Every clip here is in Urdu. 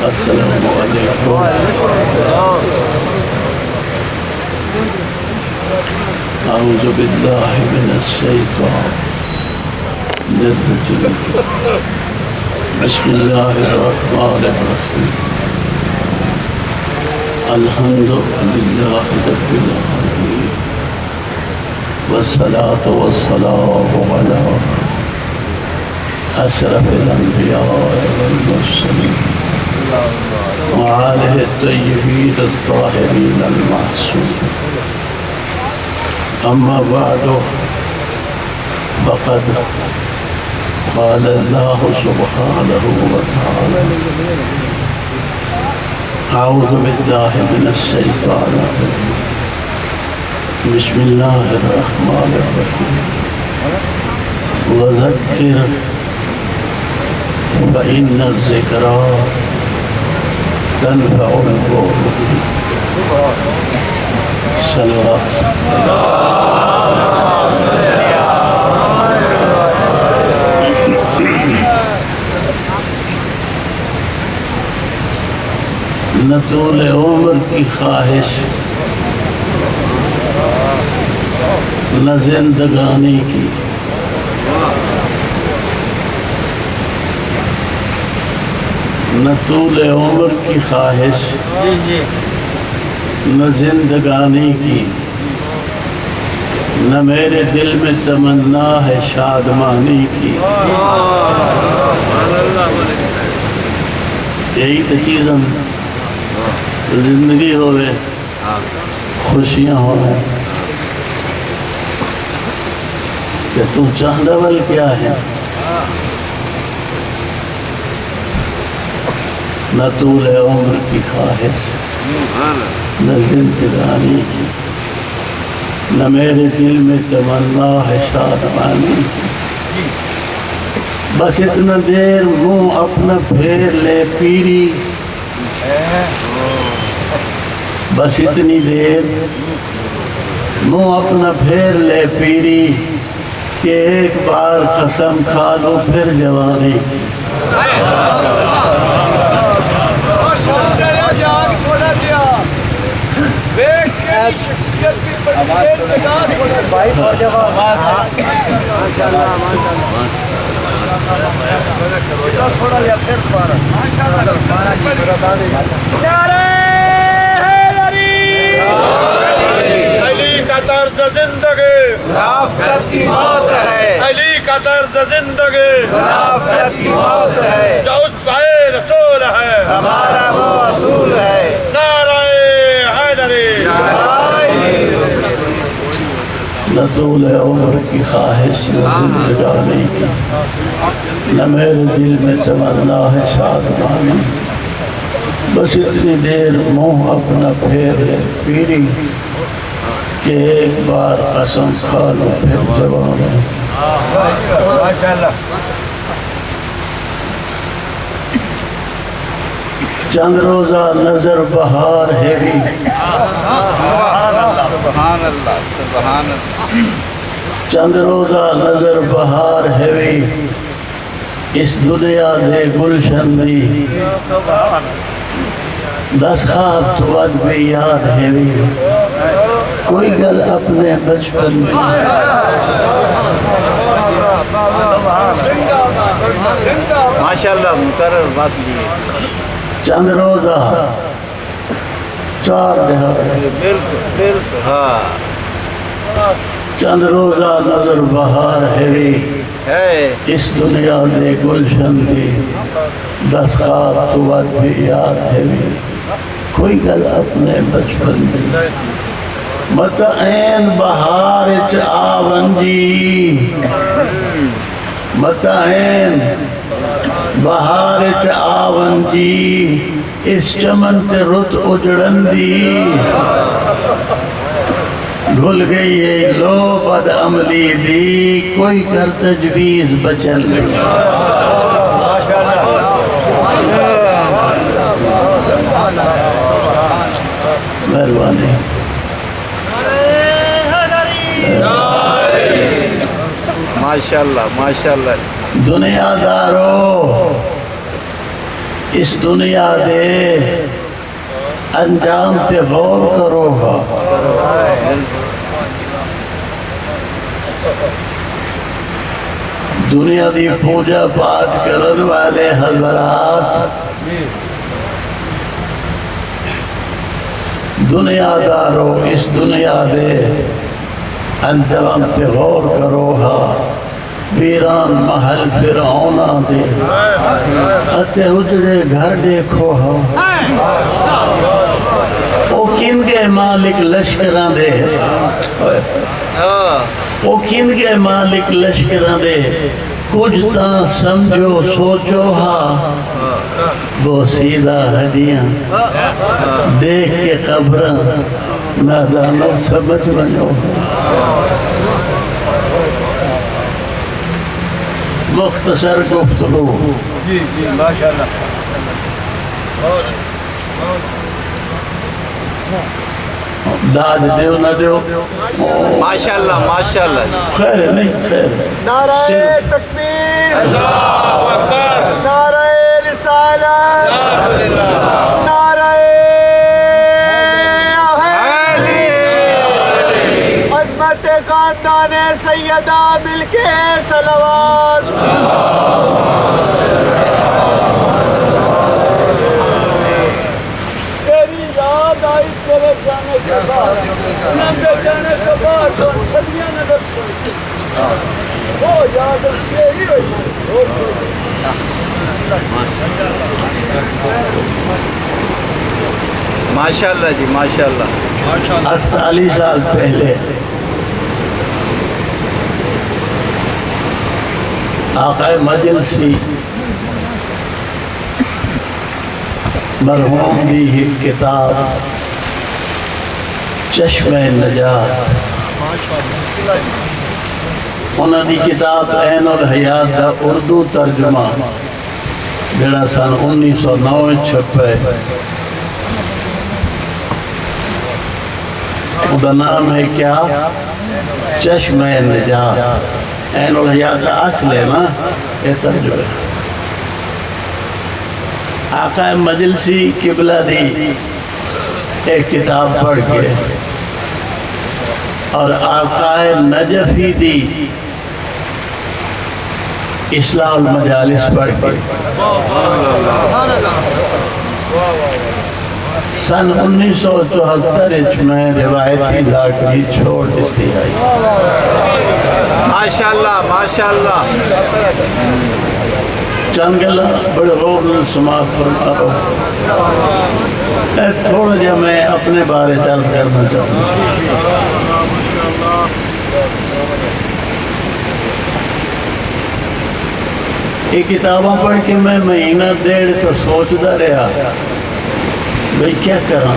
السلام علیکم. اعوذ باللہ من الشیطان الرجیم. بسم اللہ الرحمن الرحیم. الحمد للہ رب العالمین والصلاة والسلام علی اشرف الانبیاء والمرسلین وآلہ الطیبین الطاہرین المعصومین. اما بعد فقد قال اللہ سبحانہ وتعالی اعوذ باللہ من الشیطان الرجیم. بسم اللہ الرحمن الرحیم. وذکر فإن الذکرى تنفع المؤمنین. صلوات نہ طول عمر کی خواہش نہ زندگانی کی، نہ طول عمر کی خواہش نہ زندگانی کی، نہ میرے دل میں تمنا ہے شادمانی کی. یہی تو چیزیں زندگی ہوئے، خوشیاں ہوئے کہ تو چاہتا ول کیا ہے. نہ طول عمر کی خواہش نہ زندگانی کی، نہ میرے دل میں تمنا ہے شادمانی کی. بس اتنا دیر منہ اپنا پھیر لے پیری، بس اتنی دیر منہ اپنا پھیر لے پیری کہ ایک بار قسم کھا لو پھر جوانی کی. علی کا طرز زندگی رافت کی موت ہے، علی کا طرز زندگی رافت کی موت ہے، جو اتباع رسول ہے ہمارا وہ اصول ہے. نعرہ حیدری. نہ طول عمر کی خواہش نہ زندگانی کی، نہ میرے دل میں تمنا ہے شادمانی. بس اتنی دیر منہ اپنا پھیر لے پیری کہ ایک بار قسم کھا لو پھر جوانی. چند روزہ نظر بہار ہے بھی، سبحان اللہ سبحان اللہ. چند روزہ نظر بہار ہے بھی، اس دنیا دے گلشن دی. دس خواب تو ود بھی یاد ہے بھی، کوئی گل اپنے بچپن میں. ماشاءاللہ مقرر بات لیے. چند روزہ چار دہاڑے، بالکل بالکل. ہاں چند روزہ نظر بہار ہے بھی، ہے. اس دنیا دے گلشن دی. دس خواب تو ود بھی یاد ہے بھی، کوئی گل اپنے بچپن دی. مت این بہار چ آون جی، مت این بہار چ آون جی، اس چمن تے رت اجڑن دی. بھول گئی ہے لو بد عملی دی، کوئی کر تجویز بچن دی. مہربانی. ماشاءاللہ ماشاءاللہ. دنیا دارو اس دنیا دے انجام تے غور کرو گا دنیا دی پوجا پاٹ کرن والے حضرات دنیا دارو اس دنیا دے انجام تے غور کرو گا ویران محل فرعونہ دے اتے اجڑے گھر دیکھو ہاں او کن کے مالک لشکران دے او کن کے مالک لشکران دے کچھ تاں سمجھو سوچو ہاں وہ سیدھا ہڈیاں دیکھ کے قبران نادانو سمجھ بنو مختصر گفتگو جی ماشاءاللہ داد دیو نہ دیو ماشاءاللہ ماشاءاللہ خیر ہے نہیں خیر ہے نعرہ صرف تکبیر اللہ اکبر نعرہ رسالت نعرہ عظمت خاندان سیدہ مل کے صلوات تیری یاد آئی تیرے جانے کے بعد نمبے جانے کے بعد صدیاں نظر سنی وہ یاد تیری ہوئی ماشاءاللہ جی ماشاءاللہ 48 سال پہلے آقا مجلسی مرحوم دی ایک کتاب چشم نجات انہوں دی کتاب عین الحیات دا اردو ترجمہ جڑا سن 1909 چھپے وہ دا نام ہے کیا چشم نجات عین الحیات کا اصل ہے نا یہ ترجمہ آقا مجلسی قبلہ دی ایک کتاب پڑھ کے اور آقا نجفی دی اصلاح المجالس پڑھ کے سن 1974 میں روایتی ذاکری چھوڑ دیتی آئی ماشاءاللہ ماشاءاللہ چند گلہ بڑے غور میں سماعت فرما رہا ہوں تھوڑا جا میں اپنے بارے چل کرنا چاہوں یہ کتاباں پڑھ کے میں مہینہ ڈیڑھ تو سوچتا رہا بھئی کیا کراں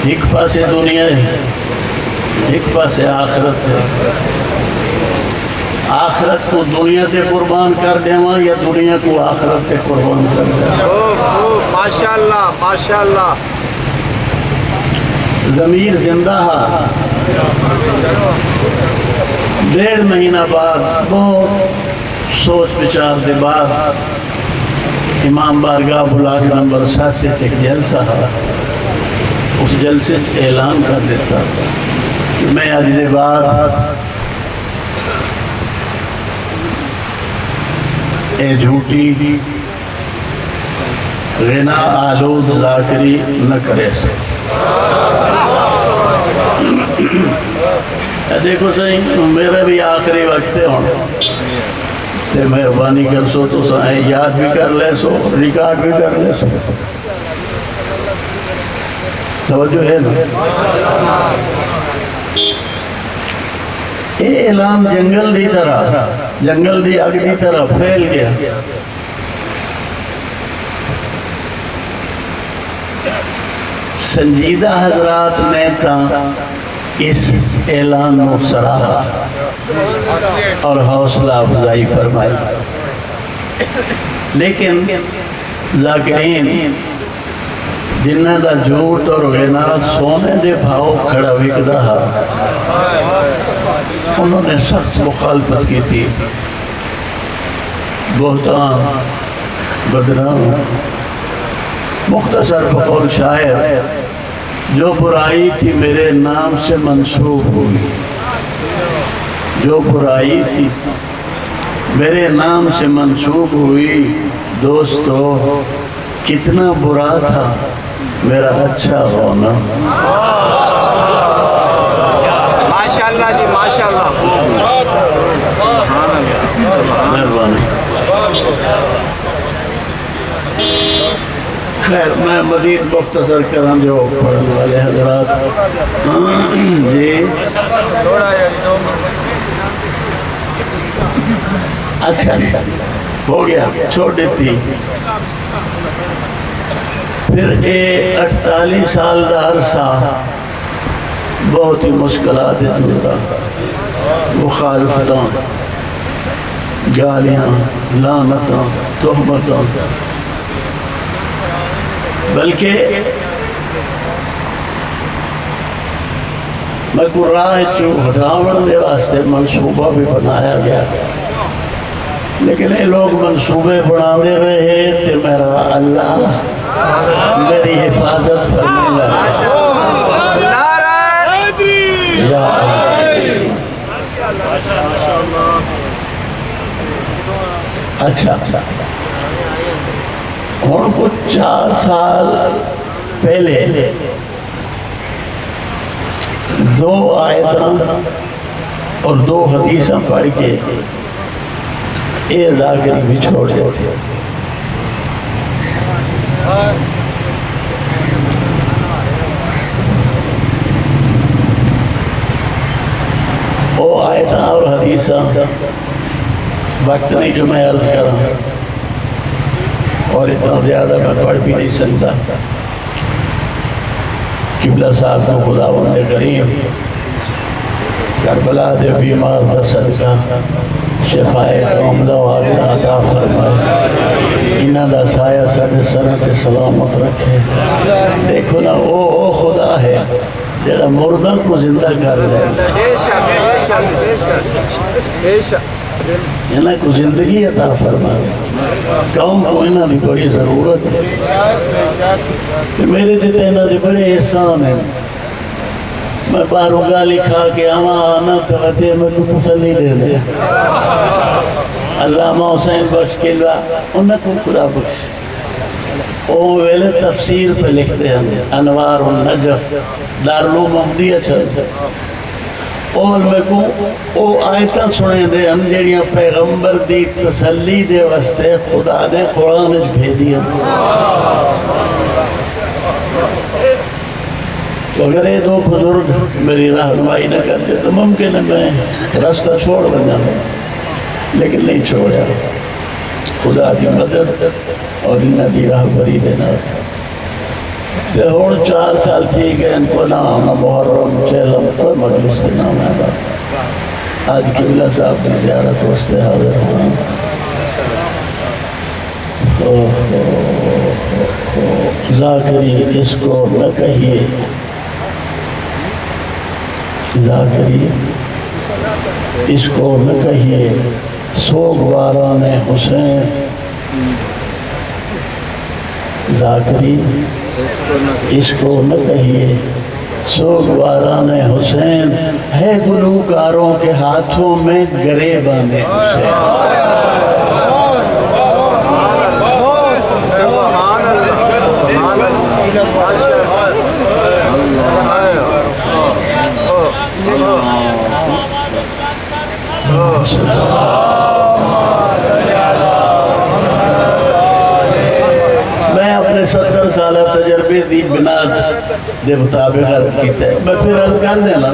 ایک پاسے دنیا ہے ایک پاسے آخرت ہے آخرت کو دنیا تے قربان کر دیواں یا دنیا کو آخرت تے قربان کر دیواں ماشاءاللہ ماشاءاللہ ضمیر زندہ ہے ڈیڑھ مہینہ بعد بہت سوچ بچار دے بعد امام بارگاہ بلاک نمبر 7 ایک جلسہ ہے اس جلسے اعلان کر دیتا کہ میں آج دے بعد اے جھوٹی غنا آلود ذاکری نہ کرے دیکھو صحیح میرا بھی آخری وقت ہے سے مہربانی کر سو تو سائیں یاد بھی کر لے سو ریکارڈ بھی کر لے سو توجہ ہے نا اے اعلان جنگل دی اگ دی طرح پھیل گیا سنجیدہ حضرات نے اس اعلان کو سراہا اور حوصلہ افزائی فرمائی لیکن ذاکرین جنہ دا جھوٹ اور غنا سونے دے بھاؤ کھڑا وکدا ہے انہوں نے سخت مخالفت کی تھی بہتان بدنام مختصر بقول شاعر جو برائی تھی میرے نام سے منسوب ہوئی جو برائی تھی میرے نام سے منسوب ہوئی دوستو کتنا برا تھا میرا اچھا ہونا ماشاءاللہ جی ماشاءاللہ مہربانی خیر میں مزید مختصر کروں جو پڑھنے والے حضرات جی اچھا ہو گیا چھوٹی تھی پھر 48 سال دا عرصہ بہت ہی مشکلات دورا مخالفتوں گالیاں لعنتوں تہمتوں بلکہ میں کو راہ چو ہٹاون دے واسطے منصوبہ بھی بنایا گیا لیکن یہ لوگ منصوبے بنانے رہے تھے میرا اللہ میری حفاظت فرمائے لگا یا اچھا اور کچھ 4 سال پہلے 2 آیتاں اور 2 حدیثاں پڑھ کے یہ ذاکری بھی چھوڑ دیتے وہ آیتاں اور حدیثاں وقت نہیں جو میں عرض کروں اور اتنا زیادہ میں پڑھ بھی نہیں سکتا قبلہ صاحب کو خداوند کریم کربلا دے بیمار دا صدقہ شفائے قوم دا وعدہ عطا فرمائے انہاں دا سایہ سارے سرت سلامت رکھے دیکھو نا وہ خدا ہے جڑا مردہ کو زندہ کر دے بے شک بے شک بے شک بے شک انہاں کو زندگی عطا فرمائے قوم کو انہاں دی بڑی ضرورت ہے کہ میرے دیتے انہاں دی بڑے احسان ہیں میں باہروں گالی کھا کے آنا تو میں کو تسلی دے دے علامہ حسین بخش قلعہ انہوں کو خدا بخش وہ ویلے تفسیر پہ لکھتے ہیں انوار النجف دارالعلوم محمدیہ چل اور میں کو وہ آیتاں سنے دے ہم جڑیاں پیغمبر دی تسلی دے واسطے خدا نے قرآن بھیجی ہیں اگر یہ 2 بزرگ میری رہنمائی نہ کرتے تو ممکن ہے میں راستہ چھوڑ بنا لیکن نہیں چھوڑا خدا کی مدد اور انہاں دی راہبری دینا تو ہون 4 سال تھی گئے ان کو نام محرم چہلم پر مجلس سے نام ہے آج قبلہ صاحب کی زیارت واسطے حاضر ہوں ذاکری اس کو نہ کہیے ذاکری اس کو نہ کہیے سوگواران حسین ذاکری اس کو نہ کہیے سوگواران حسین ہے گلوکاروں کے ہاتھوں میں گریبان حسین میں اپنے 70 سالہ تجربے دی بناد دے مطابق عرض کیتا ہے میں پھر عرض کر دینا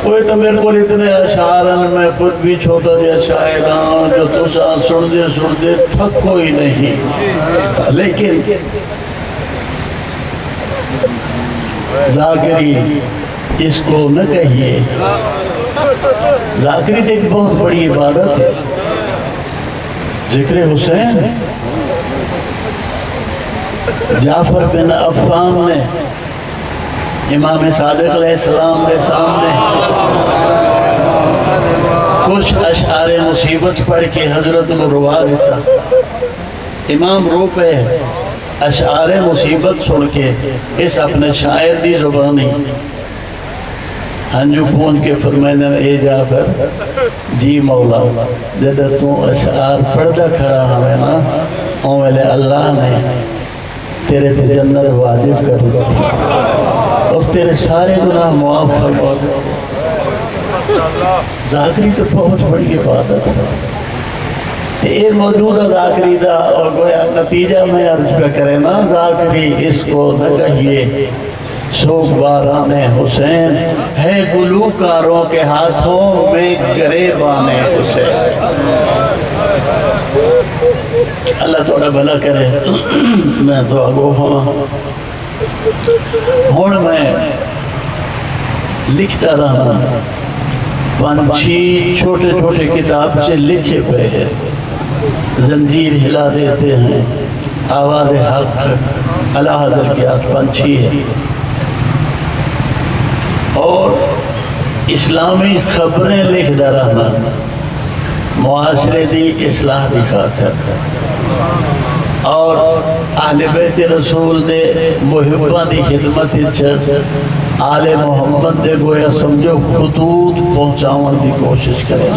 کوئی تو میرے کو اتنے اشعار ہیں میں خود بھی چھوٹا دیا شاعران جو تو سن دے تھک کوئی نہیں لیکن ذاکری اس کو نہ کہیے ذاکری تو ایک بہت بڑی عبادت ہے ذکر حسین جعفر بن عفان نے امام صادق علیہ السلام کے سامنے کچھ اشعار مصیبت پڑھ کے حضرت نے روا دیتا امام رو پہ اشعار مصیبت سن کے اس اپنے شاعر دی زبانی ہنجو کون کے فرمائنے اے جعفر جی مولا جدہ تو اشعار پڑھدا کھڑا ہمیں نا اوہلے اللہ نے تیرے تے جنت واجب کر دی اور تیرے سارے گناہ معاف فرما دے ذاکری تو پہنچ بڑی عبادت ہے یہ موجودہ ذاکری دا اور گویا نتیجہ میں عرض پہ کرے نا ذاکری اس کو نہ کہیے سوگ باران حسین ہے گلوکاروں کے ہاتھوں میں گریبان حسین اللہ تھوڑا بھلا کرے میں دعا گو ہوں میں لکھتا رہا پنچھی چھوٹے چھوٹے کتاب سے لکھے پہ ہے زنجیر ہلا دیتے ہیں آواز حق اللہ حضر کی آت پنچھی ہے اور اسلامی خبریں لکھ دا رہا معاشرے دی اصلاح دی خاطر اور اہل بیت رسول دے محبان دی خدمت چر آل محمد دے گویا سمجھو خطوط پہنچاون دی کوشش کریں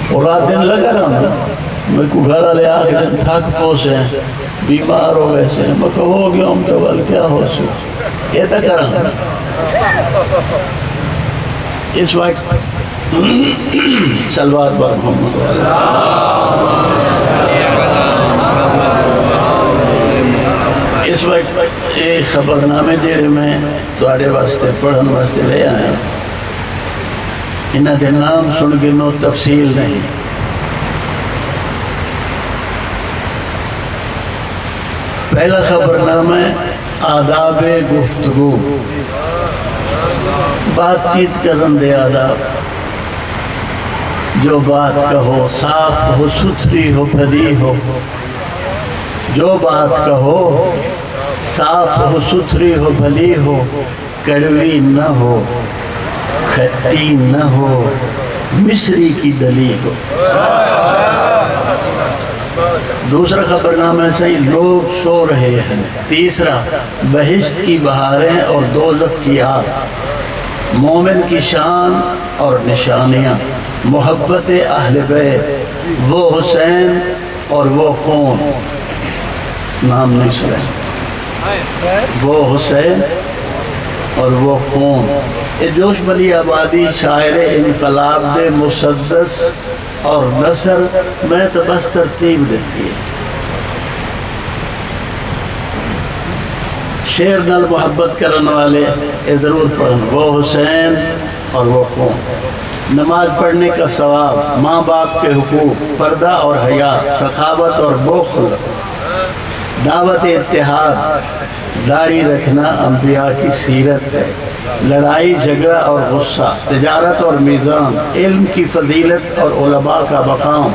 اور رات دن لگا رہا میں کو گھر آلے آگے دن تھک پوسے بیمار ہو ویسے میں کہو ہو گیا ہم تو بل کیا ہو سو یہ تک رہا اس وقت سلوات بار محمد اس وقت ایک خبرنامے جیرے میں توڑے واسطے پڑھن واسطے لے آئے انہاں دے نام سن کے نو تفصیل نہیں پہلا خبرنامہ آداب گفتگو بات چیت کرن دے آداب جو بات کہو صاف ہو ستھری ہو بھلی ہو جو بات کہو صاف ہو ستھری ہو بھلی ہو کڑوی نہ ہو کھٹی نہ ہو مصری کی دلی ہو دوسرا خبرنامہ صحیح لوگ سو رہے ہیں تیسرا بہشت کی بہاریں اور دوزخ کی آگ مومن کی شان اور نشانیاں محبت اہل بیت وہ حسین اور وہ خون نام نہیں سنے وہ حسین اور وہ خون یہ جوش بلی آبادی شاعر انقلاب دے مسدس اور نصر میں تو بس ترتیب دیتی ہے شیر نال محبت کرن والے یہ ضرور پڑھن وہ حسین اور وہ خون نماز پڑھنے کا ثواب ماں باپ کے حقوق پردہ اور حیا سخاوت اور بخل دعوت اتحاد داڑھی رکھنا انبیاء کی سیرت ہے لڑائی جھگڑا اور غصہ تجارت اور میزان علم کی فضیلت اور علماء کا مقام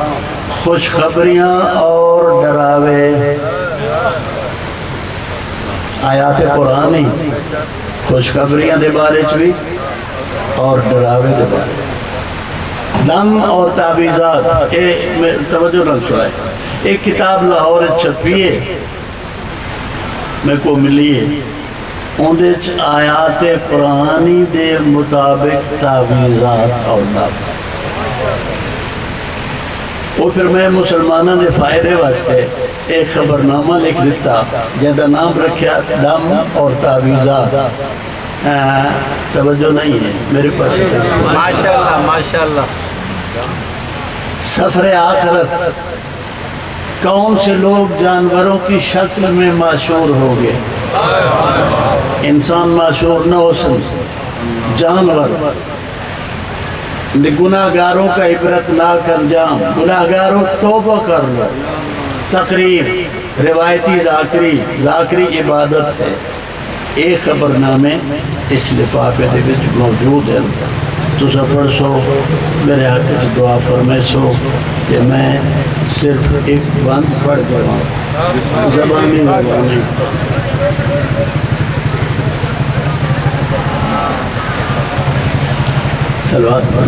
خوشخبریاں اور ڈراوے آیات قرآنی خوشخبریاں دے بارے چوی اور ڈراوے دے بارے دم اور تعویذات توجہ نہ سنائے ایک کتاب لاہور چھپیے میں کو ملی ہے اندے آیات قرآنی دے مطابق تعویذات اور دم وہ پھر میں مسلمانوں نے فائدے واسطے ایک خبرنامہ لکھ دیتا جہاں نام رکھیا دم اور تعویذات توجہ نہیں ہے میرے پاس ماشاءاللہ ماشاءاللہ سفر آخرت کون سے لوگ جانوروں کی شکل میں معشور ہو گئے انسان معشور نہ ہو سن جانور گناہگاروں کا عبرتناک انجام گناہگاروں توبہ کر لو تقریر روایتی ذاکری عبادت ہے ایک خبرنامے اس لفافے دے وچ موجود ہے تو سفر سو میرے حق سے دعا فرمائے سو کہ میں صرف ایک بند پڑھ جاؤں زبانی زبانی صلوات پڑھ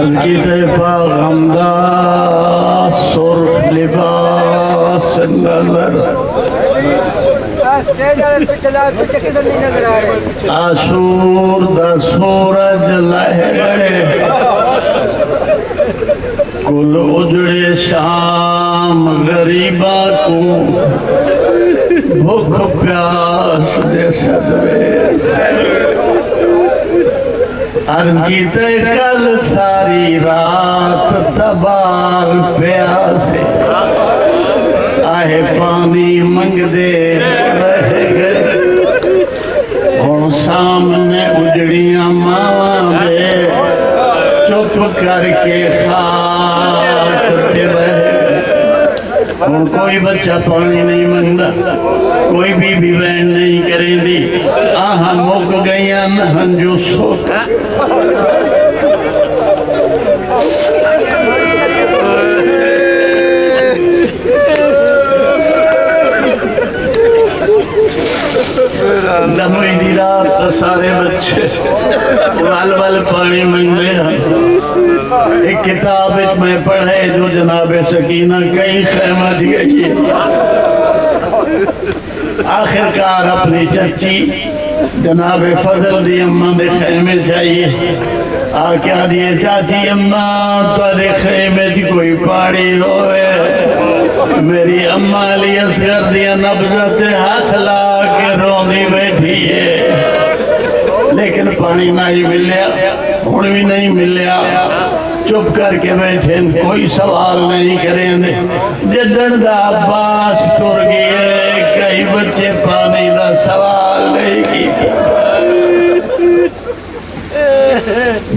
عرض کی طیفہ غمدہ سرخ لباس نظر آسور دا سورج لہ گئے کل اجڑے شام غریبہ کو بھوک پیاس دے صدوے سے عرض کی تے کل ساری رات تبار پیاسے آہے پانی منگ دے رہ گئے اور سامنے اجڑیاں ماں دے چپ کر کے خاک تے بہے اور کوئی بچہ پانی نہیں منگا کوئی بی بی بہن نہیں کریں دی آہاں مک گئیاں نہن جو سوکا دموئی دی رات سارے بچے وال پانی منگ رہے ہیں ایک کتاب میں پڑھے جو جناب سکینہ کئی خیمہ دی گئی ہے آخرکار اپنی چچی جناب فضل دی اماں دے خیمے چاہیے آکیا دیئے چاچی اماں تورے خیمے دی کوئی پاڑی ہوئے میری اماں علی اصغر دیا نبضت ہاتھ لا کے روندی بیٹھی ہے لیکن پانی نہیں ملیا ہون بھی نہیں ملیا چپ کر کے بیٹھے کوئی سوال نہیں کریں دے جدن دا عباس ٹر گئے کئی بچے پانی دا سوال نہیں کی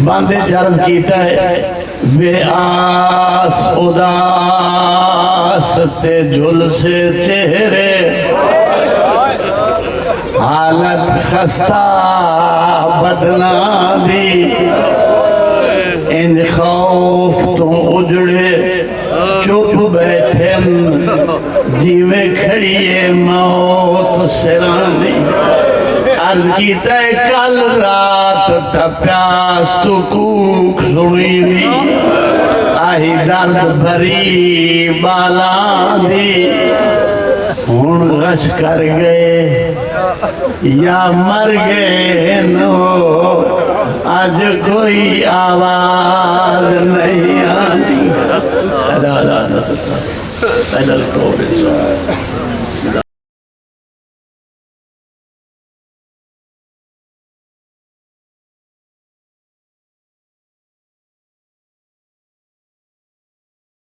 باندے چرز کیتا ہے بے آس اداس سے جھل سے چہرے حالت خستہ بدنا دی ان خوف تو اجڑے چپ بیٹھے جیویں کھڑیے موت سرانی عرض کی تے کل رات تا پیاس تو کوک سنی دی آہی درد بھری بالان دی ہون غش کر گئے یا مر گئے نو آج کوئی آواز نہیں آنی اللہ اللہ اللہ اللہ